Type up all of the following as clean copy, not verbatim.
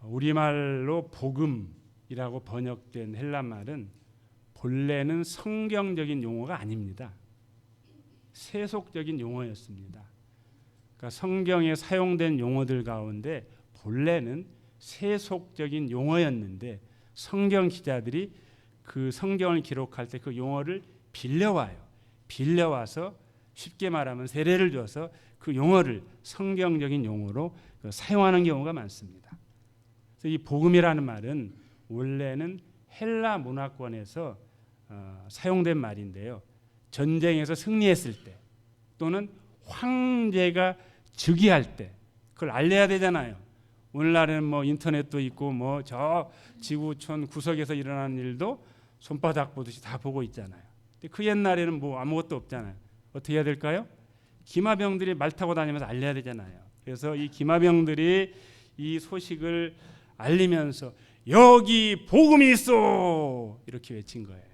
우리말로 복음이라고 번역된 헬라 말은 본래는 성경적인 용어가 아닙니다. 세속적인 용어였습니다. 그러니까 성경에 사용된 용어들 가운데 본래는 세속적인 용어였는데 성경 기자들이 그 성경을 기록할 때 그 용어를 빌려와서 쉽게 말하면 세례를 줘서 그 용어를 성경적인 용어로 사용하는 경우가 많습니다. 그래서 이 복음이라는 말은 원래는 헬라 문화권에서 사용된 말인데요. 전쟁에서 승리했을 때 또는 황제가 즉위할 때 그걸 알려야 되잖아요. 오늘날에는 뭐 인터넷도 있고 뭐 저 지구촌 구석에서 일어나는 일도 손바닥 보듯이 다 보고 있잖아요. 근데 그 옛날에는 뭐 아무것도 없잖아요. 어떻게 해야 될까요? 기마병들이 말 타고 다니면서 알려야 되잖아요. 그래서 이 기마병들이 이 소식을 알리면서 여기 복음이 있어 이렇게 외친 거예요.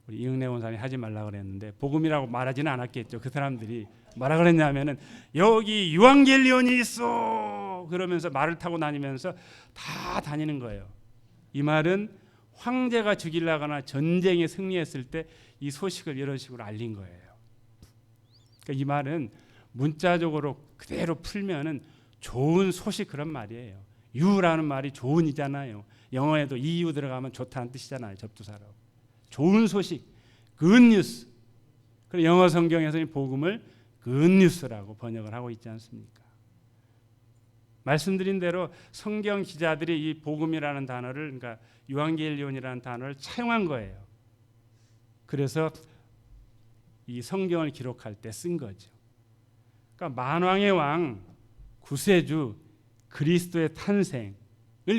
우리 이응래 원사님이 하지 말라 그랬는데 복음이라고 말하지는 않았겠죠. 그 사람들이 뭐라 그랬냐면은 여기 유앙겔리온이 있어 그러면서 말을 타고 다니면서 다 다니는 거예요. 이 말은 황제가 죽이려거나 전쟁에 승리했을 때 이 소식을 이런 식으로 알린 거예요. 그러니까 이 말은 문자적으로 그대로 풀면은 좋은 소식 그런 말이에요. 유라는 말이 좋은이잖아요. 영어에도 EU 들어가면 좋다는 뜻이잖아요. 접두사로. 좋은 소식, good news. 그리고 영어 성경에서는 복음을 good news라고 번역을 하고 있지 않습니까? 말씀드린 대로 성경 기자들이 이 복음이라는 단어를 그러니까 유앙겔리온이라는 단어를 차용한 거예요. 그래서 이 성경을 기록할 때 쓴 거죠. 그러니까 만왕의 왕 구세주 그리스도의 탄생을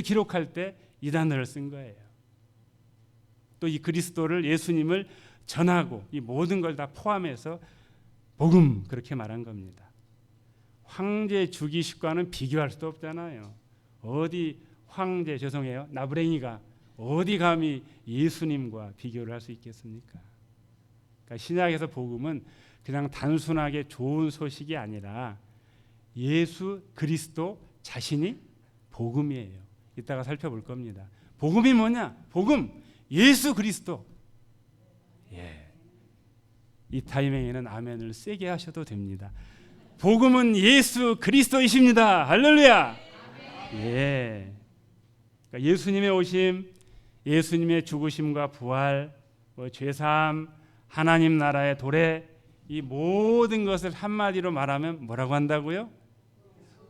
기록할 때 이 단어를 쓴 거예요. 또 이 그리스도를 예수님을 전하고 이 모든 걸 다 포함해서 복음 그렇게 말한 겁니다. 황제 주기식과는 비교할 수도 없잖아요. 어디 황제 죄송해요 나부랭이가 어디 감히 예수님과 비교를 할 수 있겠습니까? 그러니까 신약에서 복음은 그냥 단순하게 좋은 소식이 아니라 예수 그리스도 자신이 복음이에요. 이따가 살펴볼 겁니다. 복음이 뭐냐? 복음 예수 그리스도. 이 타이밍에는 아멘을 세게 하셔도 됩니다. 복음은 예수 그리스도이십니다. 할렐루야. 그러니까 예수님의 오심, 예수님의 죽으심과 부활, 죄사함, 하나님 나라의 도래 이 모든 것을 한마디로 말하면 뭐라고 한다고요?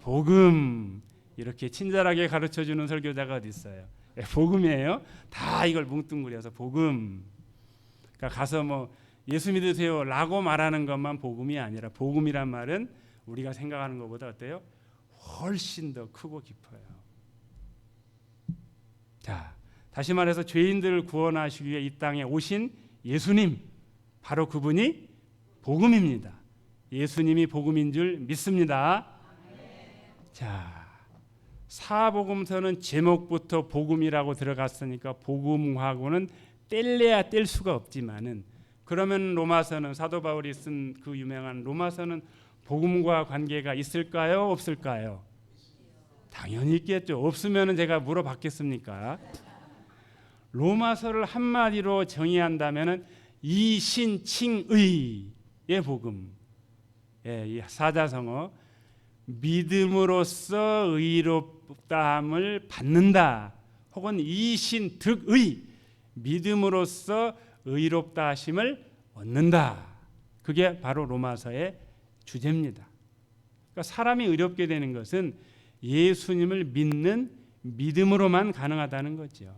복음. 이렇게 친절하게 가르쳐주는 설교자가 어디 있어요? 복음이에요. 다 이걸 뭉뚱그려서 복음. 그러니까 가서 뭐 예수 믿으세요 라고 말하는 것만 복음이 아니라 복음이란 말은 우리가 생각하는 것보다 어때요? 훨씬 더 크고 깊어요. 자, 다시 말해서 죄인들을 구원하시기 위해 이 땅에 오신 예수님 바로 그분이 복음입니다. 예수님이 복음인 줄 믿습니다. 자, 사복음서는 제목부터 복음이라고 들어갔으니까 복음하고는 뗄래야 뗄 수가 없지만은 그러면 로마서는 사도 바울이 쓴 그 유명한 로마서는 복음과 관계가 있을까요? 없을까요? 당연히 있겠죠. 없으면 제가 물어봤겠습니까? 로마서를 한마디로 정의한다면 이신칭의의 복음. 이 사자성어 믿음으로써 의롭다함을 받는다. 혹은 이신득의 믿음으로써 의롭다 하심을 얻는다. 그게 바로 로마서의 주제입니다. 그러니까 사람이 의롭게 되는 것은 예수님을 믿는 믿음으로만 가능하다는 거죠.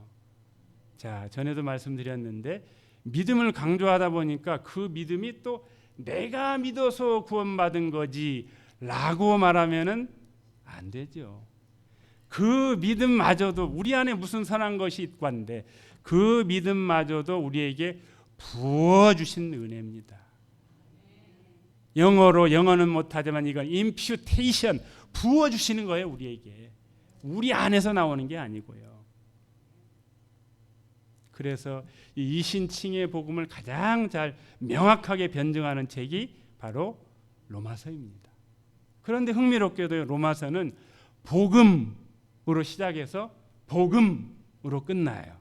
자, 전에도 말씀드렸는데 믿음을 강조하다 보니까 그 믿음이 또 내가 믿어서 구원받은 거지 라고 말하면은 안 되죠. 그 믿음마저도 우리 안에 무슨 선한 것이 있고 한데 그 믿음마저도 우리에게 부어주신 은혜입니다. 영어는 못하지만 이건 imputation 부어주시는 거예요. 우리에게. 우리 안에서 나오는 게 아니고요. 그래서 이 이신칭의 복음을 가장 잘 명확하게 변증하는 책이 바로 로마서입니다. 그런데 흥미롭게도 로마서는 복음으로 시작해서 복음으로 끝나요.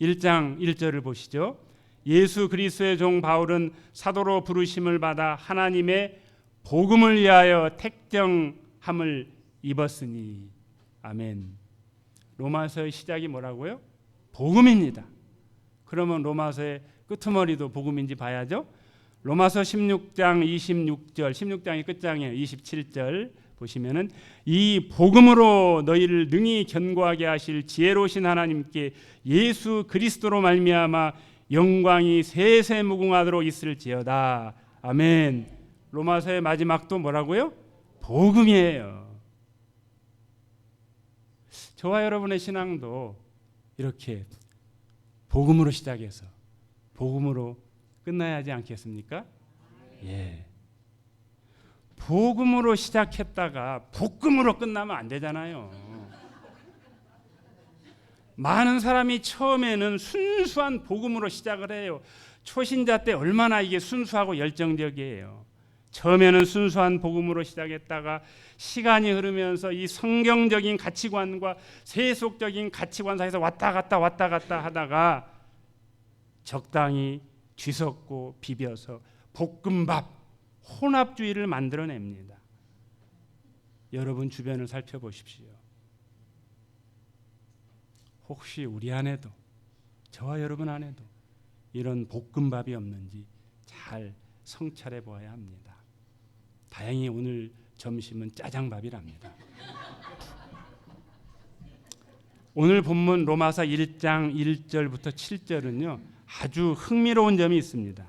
1장 1절을 보시죠. 예수 그리스도의 종 바울은 사도로 부르심을 받아 하나님의 복음을 위하여 택정함을 입었으니. 아멘. 로마서의 시작이 뭐라고요? 복음입니다. 그러면 로마서의 끄트머리도 복음인지 봐야죠. 로마서 16장 26절, 16장이 끝장이에요. 27절 보시면은 이 복음으로 너희를 능히 견고하게 하실 지혜로우신 하나님께 예수 그리스도로 말미암아 영광이 세세 무궁하도록 있을지어다. 아멘. 로마서의 마지막도 뭐라고요? 복음이에요. 저와 여러분의 신앙도 이렇게 복음으로 시작해서 복음으로 끝나야 하지 않겠습니까? 예. 복음으로 시작했다가 복음으로 끝나면 안 되잖아요. 많은 사람이 처음에는 순수한 복음으로 시작을 해요. 초신자 때 얼마나 이게 순수하고 열정적이에요. 처음에는 순수한 복음으로 시작했다가 시간이 흐르면서 이 성경적인 가치관과 세속적인 가치관 사이에서 왔다 갔다 하다가 적당히 뒤섞고 비벼서 볶음밥, 혼합주의를 만들어냅니다. 여러분 주변을 살펴보십시오. 혹시 우리 안에도, 저와 여러분 안에도 이런 볶음밥이 없는지 잘 성찰해 보아야 합니다. 다행히 오늘 점심은 짜장밥이랍니다. 오늘 본문 로마서 1장 1절부터 7절은요 아주 흥미로운 점이 있습니다.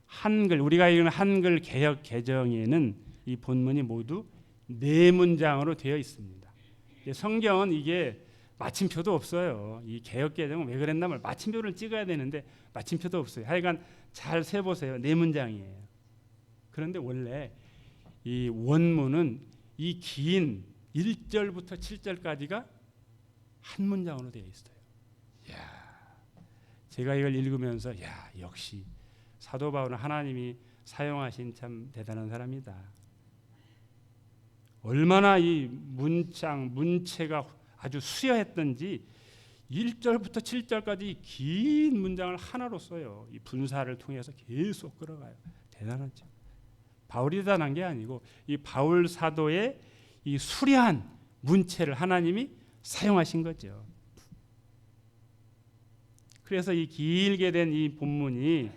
한글, 우리가 읽는 한글 개역 개정에는 이 본문이 모두 4문장으로 되어 있습니다. 성경은 이게 마침표도 없어요. 이 개역 개정은 왜 그랬나 말 마침표를 찍어야 되는데 마침표도 없어요. 하여간 잘 세보세요. 4문장이에요. 그런데 원래 이 원문은 이 긴 1절부터 7절까지가 한 문장으로 되어 있어요. 이야, 제가 이걸 읽으면서 역시 사도 바울은 하나님이 사용하신 참 대단한 사람이다. 얼마나 이 문체가 아주 수여했던지 1절부터 7절까지 긴 문장을 하나로 써요. 이 분사를 통해서 계속 끌어가요. 대단하죠. 바울이 대단한 게 아니고 이 바울 사도의 이 수려한 문체를 하나님이 사용하신 거죠. 그래서 이 길게 된 이 본문이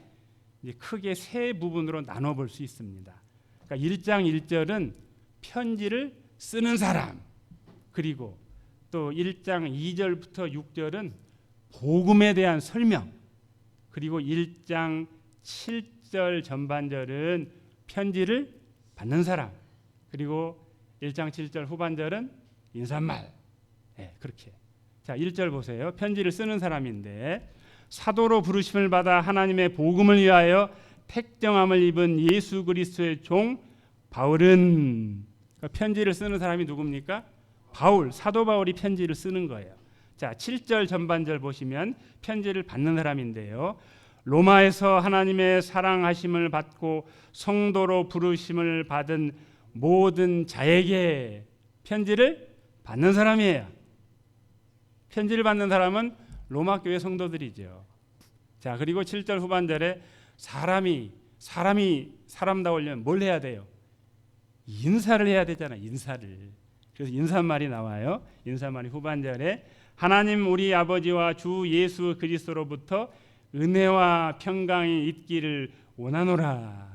이제 크게 3부분으로 나눠 볼 수 있습니다. 그러니까 1장 1절은 편지를 쓰는 사람, 그리고 또 1장 2절부터 6절은 복음에 대한 설명, 그리고 1장 7절 전반절은 편지를 받는 사람, 그리고 1장 7절 후반절은 인사말. 그렇게. 자, 1절 보세요. 편지를 쓰는 사람인데 사도로 부르심을 받아 하나님의 복음을 위하여 택정함을 입은 예수 그리스도의 종 바울은, 그러니까 편지를 쓰는 사람이 누굽니까? 바울, 사도 바울이 편지를 쓰는 거예요. 자, 7절 전반절 보시면 편지를 받는 사람인데요. 로마에서 하나님의 사랑하심을 받고 성도로 부르심을 받은 모든 자에게 편지를 받는 사람이에요. 편지를 받는 사람은 로마 교회 성도들이죠. 자, 그리고 7절 후반절에 사람이 사람다우려면 뭘 해야 돼요? 인사를 해야 되잖아요. 인사를. 그래서 인사말이 나와요. 인사말이 후반절에 하나님 우리 아버지와 주 예수 그리스도로부터 은혜와 평강이 있기를 원하노라.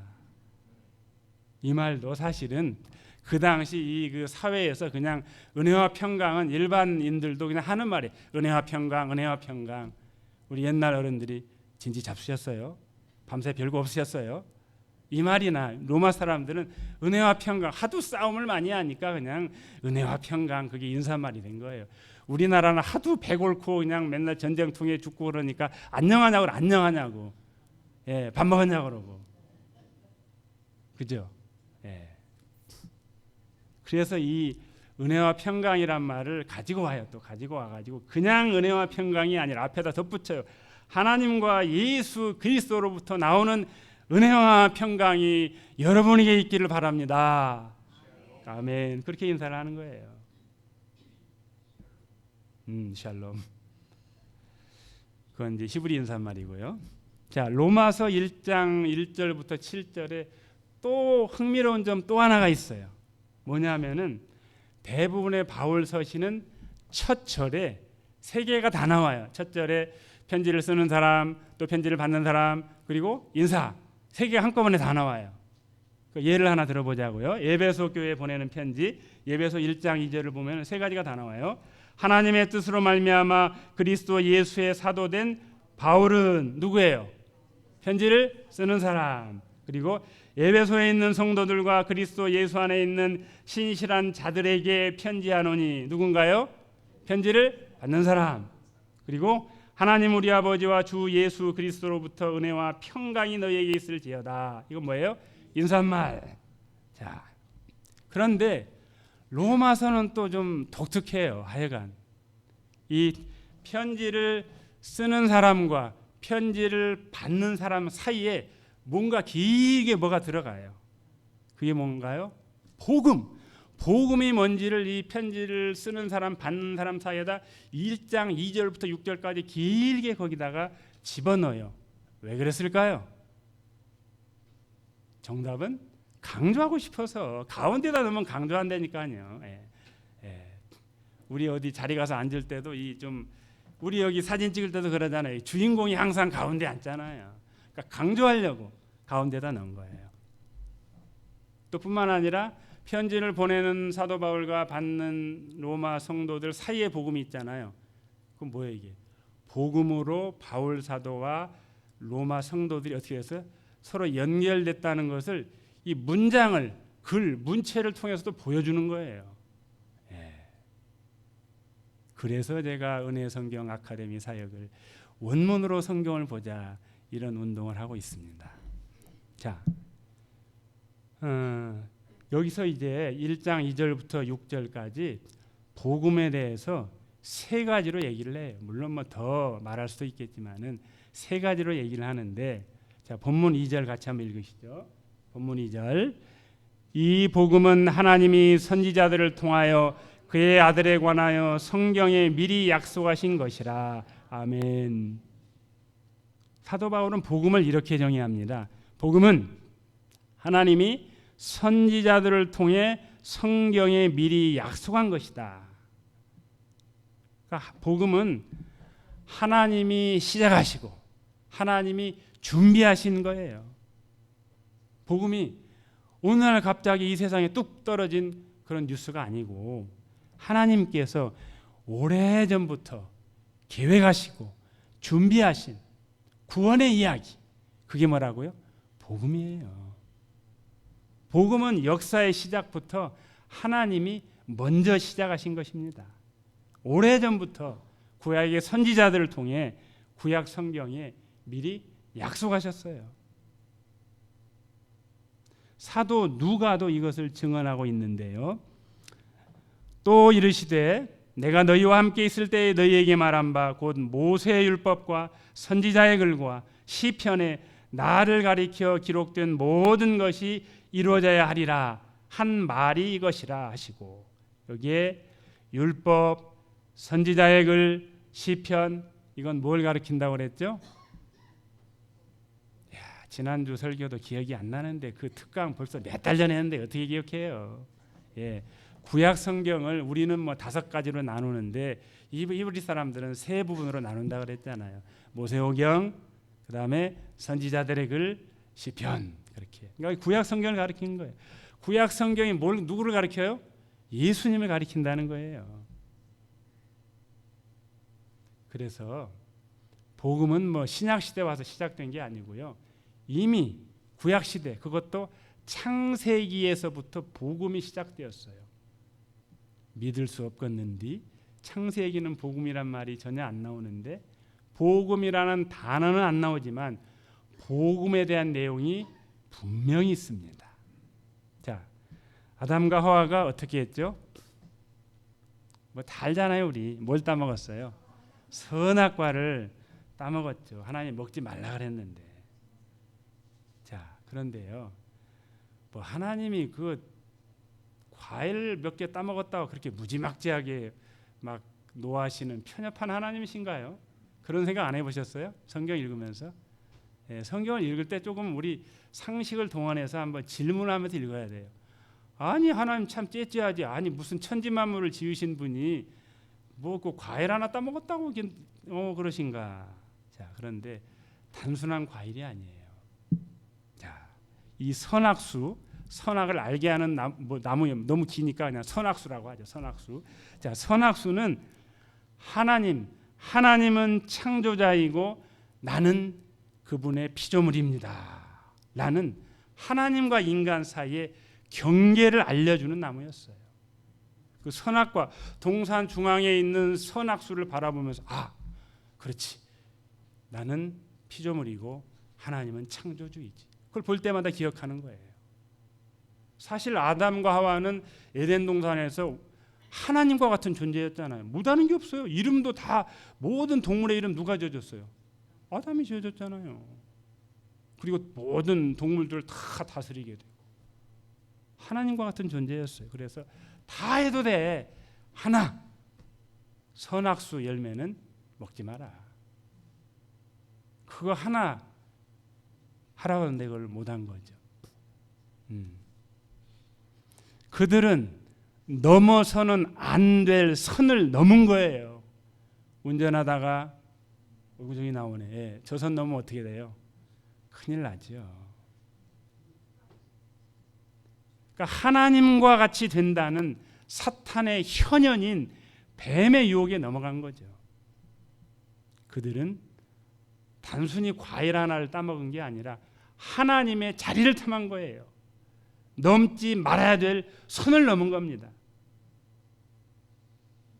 이 말도 사실은 그 당시 이 그 사회에서 그냥 은혜와 평강은 일반인들도 그냥 하는 말이에요. 은혜와 평강, 은혜와 평강. 우리 옛날 어른들이 진지 잡수셨어요. 밤새 별거 없으셨어요. 이 말이나 로마 사람들은 은혜와 평강, 하도 싸움을 많이 하니까 그냥 은혜와 평강, 그게 인사말이 된 거예요. 우리나라는 하도 배골고 그냥 맨날 전쟁통에 죽고 그러니까 안녕하냐고 안녕하냐고, 밥 먹었냐고 그러고, 그죠? 그래서 이 은혜와 평강이란 말을 가지고 와요. 또 가지고 와가지고 그냥 은혜와 평강이 아니라 앞에다 덧붙여요. 하나님과 예수 그리스도로부터 나오는 은혜와 평강이 여러분에게 있기를 바랍니다. 아멘. 그렇게 인사를 하는 거예요. 샬롬. 그건 이제 히브리 인사말이고요. 자, 로마서 1장 1절부터 7절에 또 흥미로운 점 또 하나가 있어요. 뭐냐면은 대부분의 바울 서신은 첫 절에 세 개가 다 나와요. 첫 절에 편지를 쓰는 사람, 또 편지를 받는 사람, 그리고 인사, 세 개가 한꺼번에 다 나와요. 그 예를 하나 들어보자고요. 에베소 교회에 보내는 편지, 에베소 1장 2절을 보면 세 가지가 다 나와요. 하나님의 뜻으로 말미암아 그리스도 예수의 사도된 바울은 누구예요? 편지를 쓰는 사람. 그리고 에베소에 있는 성도들과 그리스도 예수 안에 있는 신실한 자들에게 편지하노니 누군가요? 편지를 받는 사람. 그리고 하나님 우리 아버지와 주 예수 그리스도로부터 은혜와 평강이 너희에게 있을지어다. 이건 뭐예요? 인사말. 자, 그런데 로마서는 또 좀 독특해요. 하여간 이 편지를 쓰는 사람과 편지를 받는 사람 사이에 뭔가 길게 뭐가 들어가요. 그게 뭔가요? 복음. 복음이 뭔지를 이 편지를 쓰는 사람 받는 사람 사이에다 1장 2절부터 6절까지 길게 거기다가 집어넣어요. 왜 그랬을까요? 정답은 강조하고 싶어서 가운데다 넣으면 강조한다니까요. 우리 어디 자리 가서 앉을 때도 우리 여기 사진 찍을 때도 그러잖아요. 주인공이 항상 가운데 앉잖아요. 그러니까 강조하려고 가운데다 넣은 거예요. 또 뿐만 아니라 편지를 보내는 사도 바울과 받는 로마 성도들 사이에 복음이 있잖아요. 그럼 뭐예요 이게? 복음으로 바울 사도와 로마 성도들이 어떻게 해서 서로 연결됐다는 것을 이 문장을 문체를 통해서도 보여주는 거예요. 그래서 제가 은혜 성경 아카데미 사역을 원문으로 성경을 보자 이런 운동을 하고 있습니다. 자, 여기서 이제 1장 2절부터 6절까지 복음에 대해서 세 가지로 얘기를 해요. 물론 뭐 더 말할 수도 있겠지만은 세 가지로 얘기를 하는데, 자, 본문 2절 같이 한번 읽으시죠. 본문 2절. 이 복음은 하나님이 선지자들을 통하여 그의 아들에 관하여 성경에 미리 약속하신 것이라. 아멘. 사도 바울은 복음을 이렇게 정의합니다. 복음은 하나님이 선지자들을 통해 성경에 미리 약속한 것이다. 그러니까 복음은 하나님이 시작하시고 하나님이 준비하신 거예요. 복음이 어느 날 갑자기 이 세상에 뚝 떨어진 그런 뉴스가 아니고 하나님께서 오래전부터 계획하시고 준비하신 구원의 이야기, 그게 뭐라고요? 복음이에요. 복음은 역사의 시작부터 하나님이 먼저 시작하신 것입니다. 오래전부터 구약의 선지자들을 통해 구약 성경에 미리 약속하셨어요. 사도 누가도 이것을 증언하고 있는데요. 또 이르시되 내가 너희와 함께 있을 때에 너희에게 말한 바 곧 모세의 율법과 선지자의 글과 시편에 나를 가리켜 기록된 모든 것이 이루어져야 하리라 한 말이 이것이라 하시고, 여기에 율법, 선지자의 글, 시편, 이건 뭘 가리킨다고 그랬죠? 지난주 설교도 기억이 안 나는데 그 특강 벌써 몇 달 전에 했는데 어떻게 기억해요? 구약 성경을 우리는 뭐 5가지로 나누는데 이브리 사람들은 3부분으로 나눈다 그랬잖아요. 모세오경, 그다음에 선지자들의 글, 시편, 그렇게. 그러니까 구약 성경을 가리키는 거예요. 구약 성경이 누구를 가리켜요? 예수님을 가리킨다는 거예요. 그래서 복음은 뭐 신약 시대 와서 시작된 게 아니고요. 이미 구약 시대, 그것도 창세기에서부터 복음이 시작되었어요. 믿을 수 없겠는디 창세기는 복음이란 말이 전혀 안 나오는데, 복음이라는 단어는 안 나오지만 복음에 대한 내용이 분명히 있습니다. 자, 아담과 하와가 어떻게 했죠? 뭐 다 알잖아요. 우리 뭘 따먹었어요? 선악과를 따먹었죠. 하나님 먹지 말라 그랬는데. 자, 그런데요, 뭐 하나님이 그 과일 몇 개 따먹었다고 그렇게 무지막지하게 막 노하시는 편협한 하나님이신가요? 그런 생각 안 해보셨어요? 성경 읽으면서? 성경을 읽을 때 조금 우리 상식을 동원해서 한번 질문하면서 읽어야 돼요. 아니 하나님 참 째째하지. 아니 무슨 천지만물을 지으신 분이 뭐 그 과일 하나 따먹었다고 그러신가? 자, 그런데 단순한 과일이 아니에요. 자, 이 선악수, 선악을 알게 하는 나무 너무 기니까 그냥 선악수라고 하죠. 선악수. 자, 선악수는 하나님은 창조자이고 나는 그분의 피조물입니다. 라는 하나님과 인간 사이의 경계를 알려주는 나무였어요. 그 선악과 동산 중앙에 있는 선악수를 바라보면서 그렇지. 나는 피조물이고 하나님은 창조주이지. 그걸 볼 때마다 기억하는 거예요. 사실 아담과 하와는 에덴 동산에서 하나님과 같은 존재였잖아요. 못하는 게 없어요. 이름도 다 모든 동물의 이름 누가 지어줬어요? 아담이 지어줬잖아요. 그리고 모든 동물들을 다 다스리게 되고 하나님과 같은 존재였어요. 그래서 다 해도 돼. 하나 선악수 열매는 먹지 마라. 그거 하나 하라고 하는데 그걸 못한 거죠. 그들은 넘어서는 안 될 선을 넘은 거예요. 운전하다가 의구정이 나오네. 저 선 넘으면 어떻게 돼요? 큰일 나죠. 그러니까 하나님과 같이 된다는 사탄의 현현인 뱀의 유혹에 넘어간 거죠. 그들은 단순히 과일 하나를 따먹은 게 아니라 하나님의 자리를 탐한 거예요. 넘지 말아야 될 선을 넘은 겁니다.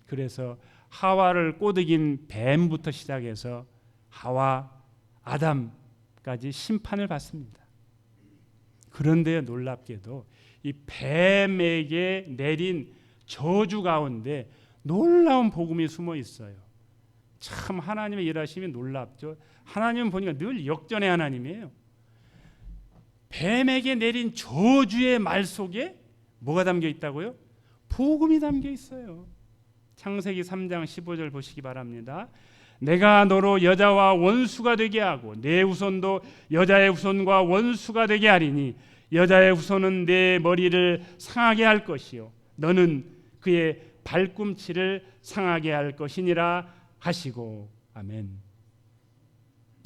그래서 하와를 꼬드긴 뱀부터 시작해서 하와, 아담까지 심판을 받습니다. 그런데 놀랍게도 이 뱀에게 내린 저주 가운데 놀라운 복음이 숨어 있어요. 참 하나님의 일하심이 놀랍죠. 하나님은 보니까 늘 역전의 하나님이에요. 뱀에게 내린 저주의 말 속에 뭐가 담겨 있다고요? 복음이 담겨 있어요. 창세기 3장 15절 보시기 바랍니다. 내가 너로 여자와 원수가 되게 하고 내 후손도 여자의 후손과 원수가 되게 하리니 여자의 후손은 내 머리를 상하게 할 것이요 너는 그의 발꿈치를 상하게 할 것이니라 하시고. 아멘.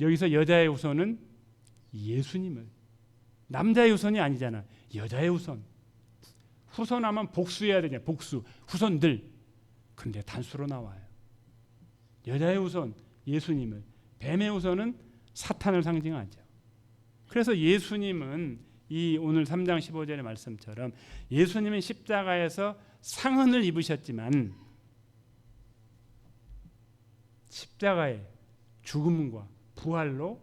여기서 여자의 후손은 예수님을, 남자의 후손이 아니잖아. 여자의 후손. 후손하면 복수해야 되냐. 복수. 후손들. 근데 단수로 나와요. 여자의 후손 예수님을, 뱀의 후손은 사탄을 상징하죠. 그래서 예수님은 이 오늘 3장 15절의 말씀처럼 예수님은 십자가에서 상흔을 입으셨지만 십자가의 죽음과 부활로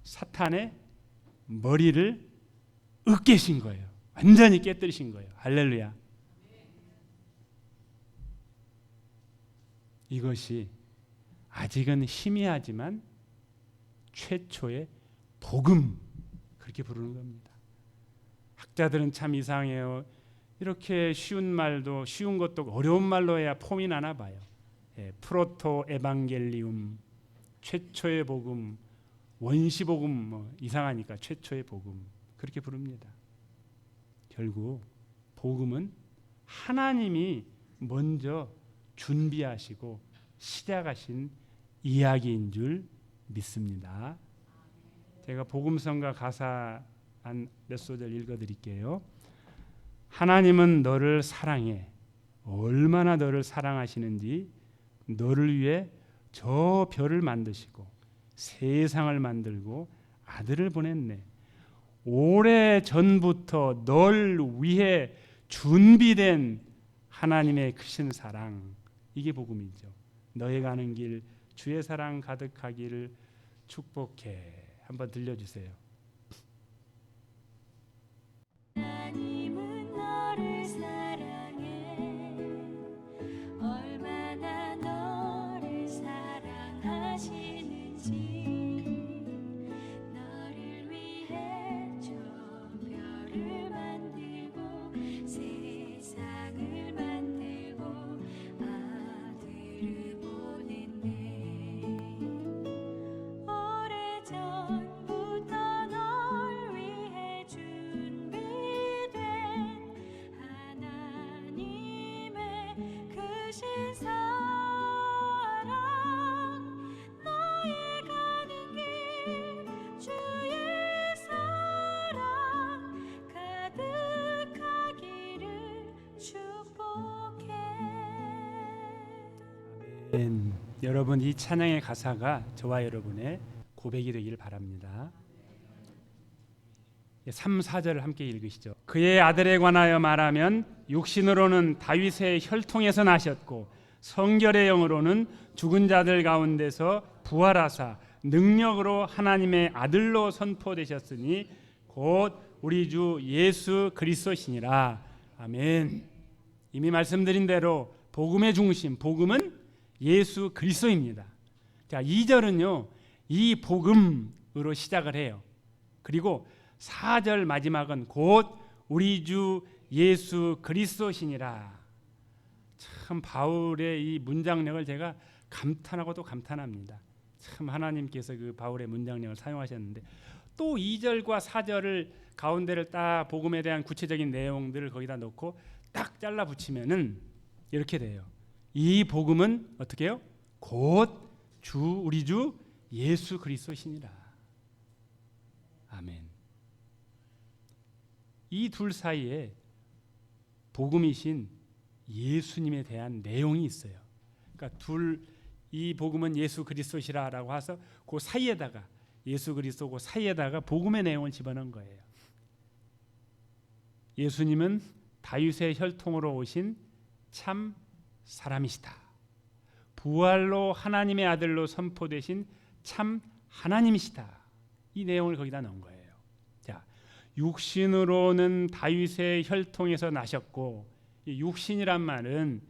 사탄의 머리를 으깨신 거예요. 완전히 깨뜨리신 거예요. 할렐루야. 이것이 아직은 희미하지만 최초의 복음, 그렇게 부르는 겁니다. 학자들은 참 이상해요. 이렇게 쉬운 말도, 쉬운 것도 어려운 말로 해야 폼이 나나 봐요. 프로토 에반겔리움, 최초의 복음, 원시 복음, 이상하니까 최초의 복음, 그렇게 부릅니다. 결국 복음은 하나님이 먼저 준비하시고 시작하신 이야기인 줄 믿습니다. 제가 복음성가 가사 한 몇 소절 읽어드릴게요. 하나님은 너를 사랑해. 얼마나 너를 사랑하시는지 너를 위해 저 별을 만드시고 세상을 만들고 아들을 보냈네. 오래 전부터 널 위해 준비된 하나님의 크신 사랑, 이게 복음이죠. 너의 가는 길 주의 사랑 가득하기를 축복해. 한번 들려주세요. 하나님은 너를 사랑해. 얼마나 너를 사랑하시는지 너를 위해 저 별을 만들고 세상 주신 사랑 너의 가는 길 주의 사랑 가득하기를 축복해. 아멘. 여러분, 이 찬양의 가사가 저와 여러분의 고백이 되기를 바랍니다. 3, 4절을 함께 읽으시죠. 그의 아들에 관하여 말하면 육신으로는 다윗의 혈통에서 나셨고 성결의 영으로는 죽은 자들 가운데서 부활하사 능력으로 하나님의 아들로 선포되셨으니 곧 우리 주 예수 그리스도시니라. 아멘. 이미 말씀드린 대로 복음의 중심, 복음은 예수 그리스도입니다. 자, 2절은요 이 복음으로 시작을 해요. 그리고 4절 마지막은 곧 우리 주 예수 그리스도시니라. 참 바울의 이 문장력을 제가 감탄하고 또 감탄합니다. 참 하나님께서 그 바울의 문장력을 사용하셨는데 또 2절과 4절을 가운데를 딱 복음에 대한 구체적인 내용들을 거기다 놓고 딱 잘라 붙이면은 이렇게 돼요. 이 복음은 어떻게 해요? 곧 우리 주 예수 그리스도시니라. 아멘. 이 둘 사이에 복음이신 예수님에 대한 내용이 있어요. 그러니까 이 복음은 예수 그리스도시라라고 해서 그 사이에다가 예수 그리스도 그 사이에다가 복음의 내용을 집어넣은 거예요. 예수님은 다윗의 혈통으로 오신 참 사람이시다. 부활로 하나님의 아들로 선포되신 참 하나님이시다. 이 내용을 거기다 넣은 거예요. 자, 육신으로는 다윗의 혈통에서 나셨고, 이 육신이란 말은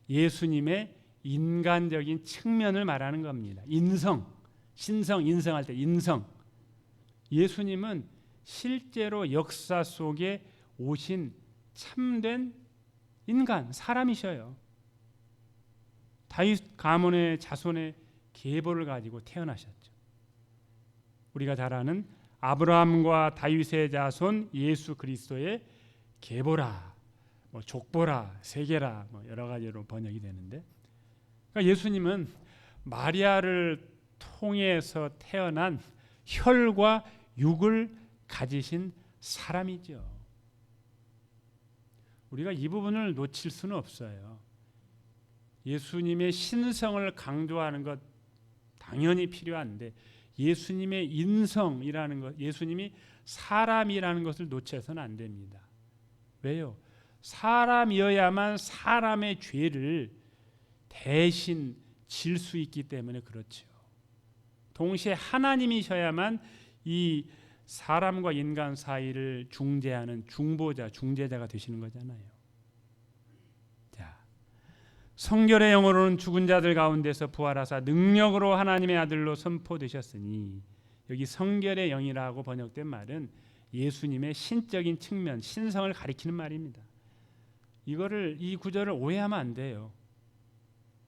예수님의 인간적인 측면을 말하는 겁니다. 인성, 신성, 인성할 때 인성. 예수님은 실제로 역사 속에 오신 참된 인간, 사람이셔요. 다윗 가문의 자손의 계보를 가지고 태어나셨죠. 우리가 잘 아는 아브라함과 다윗의 자손 예수 그리스도의 계보라, 뭐 족보라, 세계라, 뭐 여러 가지로 번역이 되는데, 그러니까 예수님은 마리아를 통해서 태어난 혈과 육을 가지신 사람이죠. 우리가 이 부분을 놓칠 수는 없어요. 예수님의 신성을 강조하는 것 당연히 필요한데 예수님의 인성이라는 것, 예수님이 사람이라는 것을 놓쳐서는 안 됩니다. 왜요? 사람이어야만 사람의 죄를 대신 질 수 있기 때문에 그렇죠. 동시에 하나님이셔야만 이 사람과 인간 사이를 중재하는 중보자, 중재자가 되시는 거잖아요. 자, 성결의 영으로는 죽은 자들 가운데서 부활하사 능력으로 하나님의 아들로 선포되셨으니, 여기 성결의 영이라고 번역된 말은 예수님의 신적인 측면, 신성을 가리키는 말입니다. 이 구절을 오해하면 안 돼요.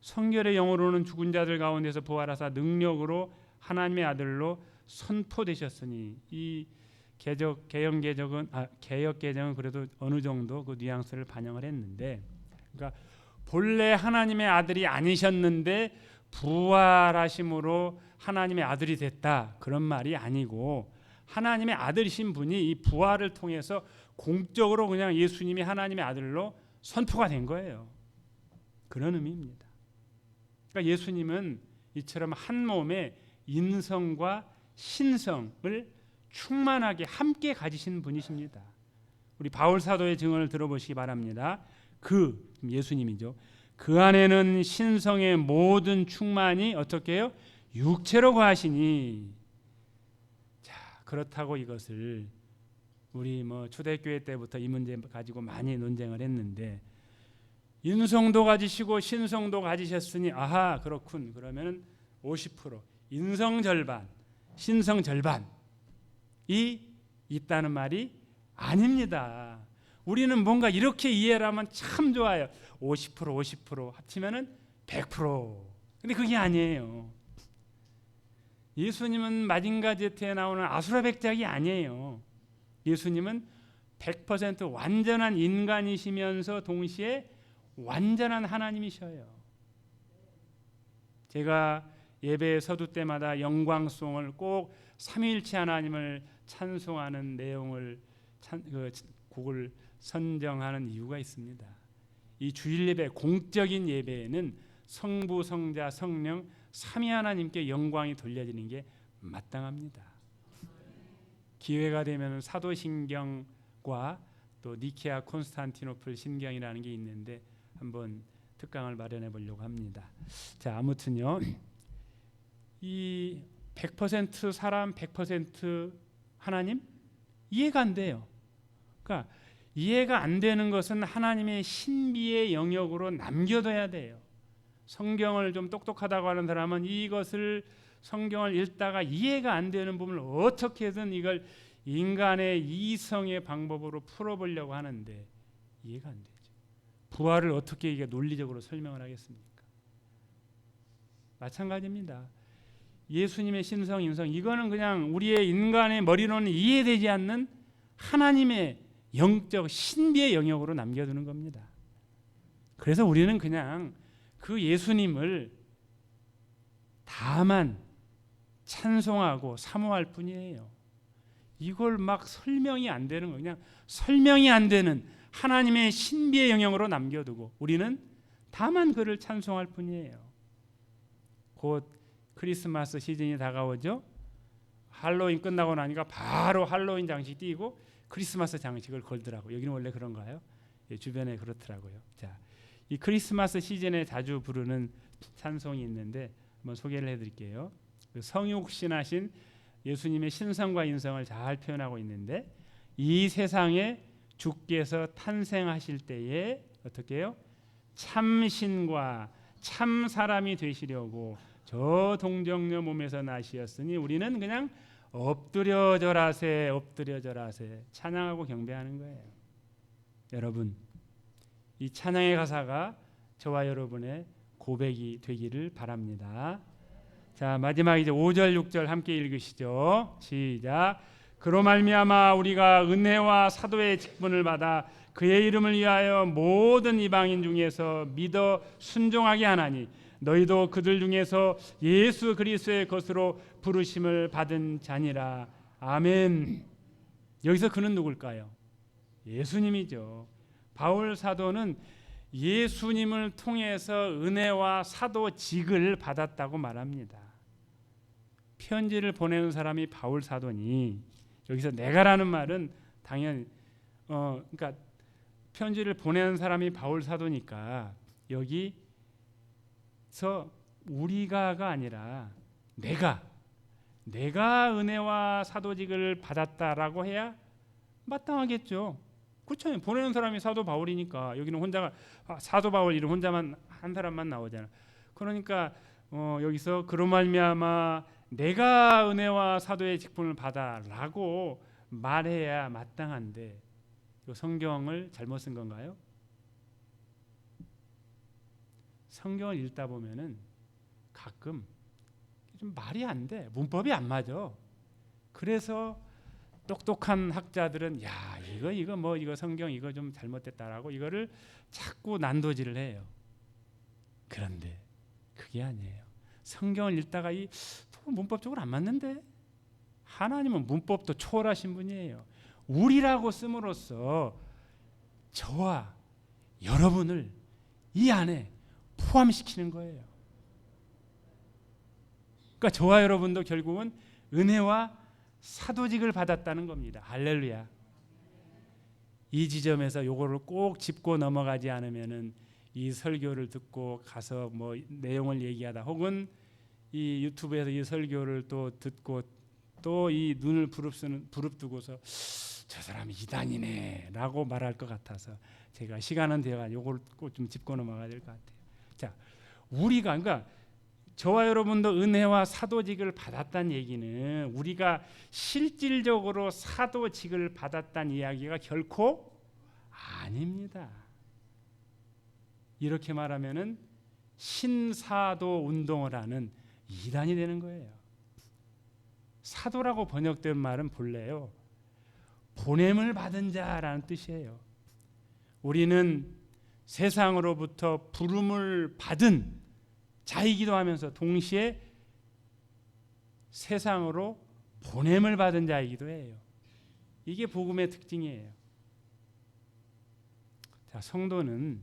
성결의 영으로는 죽은 자들 가운데서 부활하사 능력으로 하나님의 아들로 선포되셨으니, 이 개역 개정은 그래도 어느 정도 그 뉘앙스를 반영을 했는데, 그러니까 본래 하나님의 아들이 아니셨는데 부활하심으로 하나님의 아들이 됐다, 그런 말이 아니고, 하나님의 아들이신 분이 이 부활을 통해서 공적으로 그냥 예수님이 하나님의 아들로 선포가 된 거예요. 그런 의미입니다. 그러니까 예수님은 이처럼 한 몸에 인성과 신성을 충만하게 함께 가지신 분이십니다. 우리 바울 사도의 증언을 들어보시기 바랍니다. 예수님이죠. 그 안에는 신성의 모든 충만이 어떻게 해요? 육체로 거하시니. 자, 그렇다고 이것을 우리 초대교회 때부터 이 문제 가지고 많이 논쟁을 했는데, 인성도 가지시고 신성도 가지셨으니 아하 그렇군, 그러면은 50% 인성 절반 신성 절반이 있다는 말이 아닙니다. 우리는 뭔가 이렇게 이해를 하면 참 좋아요. 50% 합치면은 100%. 근데 그게 아니에요. 예수님은 마징가 제트에 나오는 아수라백작이 아니에요. 예수님은 100% 완전한 인간이시면서 동시에 완전한 하나님이셔요. 제가 예배 서두 때마다 영광송을 꼭 삼위일체 하나님을 찬송하는 내용을 곡을 선정하는 이유가 있습니다. 이 주일 예배, 공적인 예배에는 성부, 성자, 성령 삼위 하나님께 영광이 돌려지는 게 마땅합니다. 기회가 되면 사도신경과 또 니케아 콘스탄티노플 신경이라는 게 있는데 한번 특강을 마련해 보려고 합니다. 자, 아무튼요. 이 100% 사람 100% 하나님 이해가 안 돼요. 그러니까 이해가 안 되는 것은 하나님의 신비의 영역으로 남겨둬야 돼요. 성경을 좀 똑똑하다고 하는 사람은 이것을 성경을 읽다가 이해가 안 되는 부분을 어떻게든 이걸 인간의 이성의 방법으로 풀어보려고 하는데 이해가 안 되죠. 부활을 어떻게 이게 논리적으로 설명을 하겠습니까? 마찬가지입니다. 예수님의 신성, 인성 이거는 그냥 우리의 인간의 머리로는 이해되지 않는 하나님의 영적 신비의 영역으로 남겨두는 겁니다. 그래서 우리는 그냥 그 예수님을 다만 찬송하고 사모할 뿐이에요. 이걸 막 설명이 안 되는 거, 그냥 설명이 안 되는 하나님의 신비의 영역으로 남겨두고 우리는 다만 그를 찬송할 뿐이에요. 곧 크리스마스 시즌이 다가오죠. 할로윈 끝나고 나니까 바로 할로윈 장식 띄고 크리스마스 장식을 걸더라고요. 여기는 원래 그런가요? 예, 주변에 그렇더라고요. 자, 이 크리스마스 시즌에 자주 부르는 찬송이 있는데 한번 소개를 해드릴게요. 그 성육신하신 예수님의 신성과 인성을 잘 표현하고 있는데 이 세상에 주께서 탄생하실 때에 어떻게 해요? 참신과 참 사람이 되시려고 저 동정녀 몸에서 나시었으니 우리는 그냥 엎드려 절하세 엎드려 절하세 찬양하고 경배하는 거예요. 여러분, 이 찬양의 가사가 저와 여러분의 고백이 되기를 바랍니다. 자, 마지막 이제 5절 6절 함께 읽으시죠. 시작. 그로 말미암아 우리가 은혜와 사도의 직분을 받아 그의 이름을 위하여 모든 이방인 중에서 믿어 순종하게 하나니 너희도 그들 중에서 예수 그리스도의 것으로 부르심을 받은 자니라. 아멘. 여기서 그는 누굴까요? 예수님이죠. 바울 사도는 예수님을 통해서 은혜와 사도직을 받았다고 말합니다. 편지를 보내는 사람이 바울 사도니 여기서 내가라는 말은 당연히 그러니까 편지를 보내는 사람이 바울 사도니까 여기서 우리가가 아니라 내가 은혜와 사도직을 받았다라고 해야 마땅하겠죠. 그렇죠. 보내는 사람이 사도 바울이니까 여기는 혼자가 사도 바울 이름 혼자만 한 사람만 나오잖아. 그러니까 여기서 그로 말미암아 내가 은혜와 사도의 직분을 받아라고 말해야 마땅한데 성경을 잘못 쓴 건가요? 성경을 읽다 보면은 가끔 좀 말이 안 돼. 문법이 안 맞아. 그래서 똑똑한 학자들은 야 이거 성경 이거 좀 잘못됐다라고 이거를 자꾸 난도질을 해요. 그런데 그게 아니에요. 성경을 읽다가 이 문법적으로 안 맞는데 하나님은 문법도 초월하신 분이에요. 우리라고 씀으로써 저와 여러분을 이 안에 포함시키는 거예요. 그러니까 저와 여러분도 결국은 은혜와 사도직을 받았다는 겁니다. 할렐루야. 이 지점에서 요거를 꼭 짚고 넘어가지 않으면은 이 설교를 듣고 가서 뭐 내용을 얘기하다 혹은 이 유튜브에서 이 설교를 또 듣고 또 이 눈을 부릅뜨고서 저 사람이 이단이네라고 말할 것 같아서 제가 시간은 되어가 요걸 꼭 좀 짚고 넘어가야 될 것 같아요. 자, 우리가 그러니까 저와 여러분도 은혜와 사도직을 받았다는 얘기는 우리가 실질적으로 사도직을 받았다는 이야기가 결코 아닙니다. 이렇게 말하면은 신사도 운동을 하는 이단이 되는 거예요. 사도라고 번역된 말은 본래요 보냄을 받은 자라는 뜻이에요. 우리는 세상으로부터 부름을 받은 자이기도 하면서 동시에 세상으로 보냄을 받은 자이기도 해요. 이게 복음의 특징이에요. 자, 성도는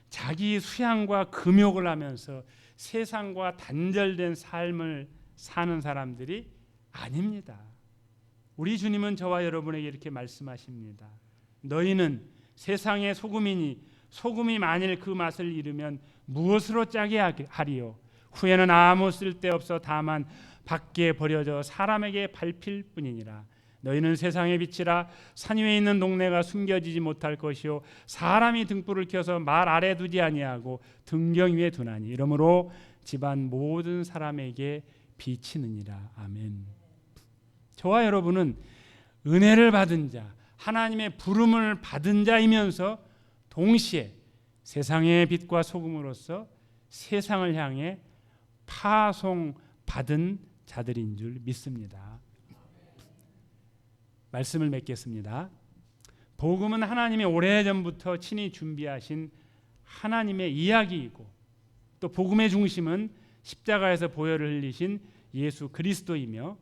자기 수양과 금욕을 하면서 세상과 단절된 삶을 사는 사람들이 아닙니다. 우리 주님은 저와 여러분에게 이렇게 말씀하십니다. 너희는 세상의 소금이니 소금이 만일 그 맛을 잃으면 무엇으로 짜게 하리요? 후에는 아무 쓸데없어 다만 밖에 버려져 사람에게 밟힐 뿐이니라. 너희는 세상의 빛이라. 산 위에 있는 동네가 숨겨지지 못할 것이요 사람이 등불을 켜서 말 아래 두지 아니하고 등경 위에 두나니 이러므로 집안 모든 사람에게 비치느니라. 아멘. 저와 여러분은 은혜를 받은 자, 하나님의 부름을 받은 자이면서 동시에 세상의 빛과 소금으로서 세상을 향해 파송받은 자들인 줄 믿습니다. 말씀을 맺겠습니다. 복음은 하나님이 오래전부터 친히 준비하신 하나님의 이야기이고 또 복음의 중심은 십자가에서 보혈을 흘리신 예수 그리스도이며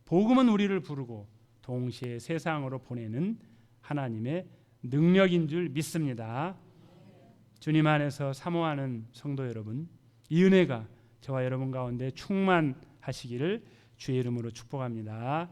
복음은 우리를 부르고 동시에 세상으로 보내는 하나님의 능력인 줄 믿습니다. 주님 안에서 사모하는 성도 여러분, 이 은혜가 저와 여러분 가운데 충만하시기를 주의 이름으로 축복합니다.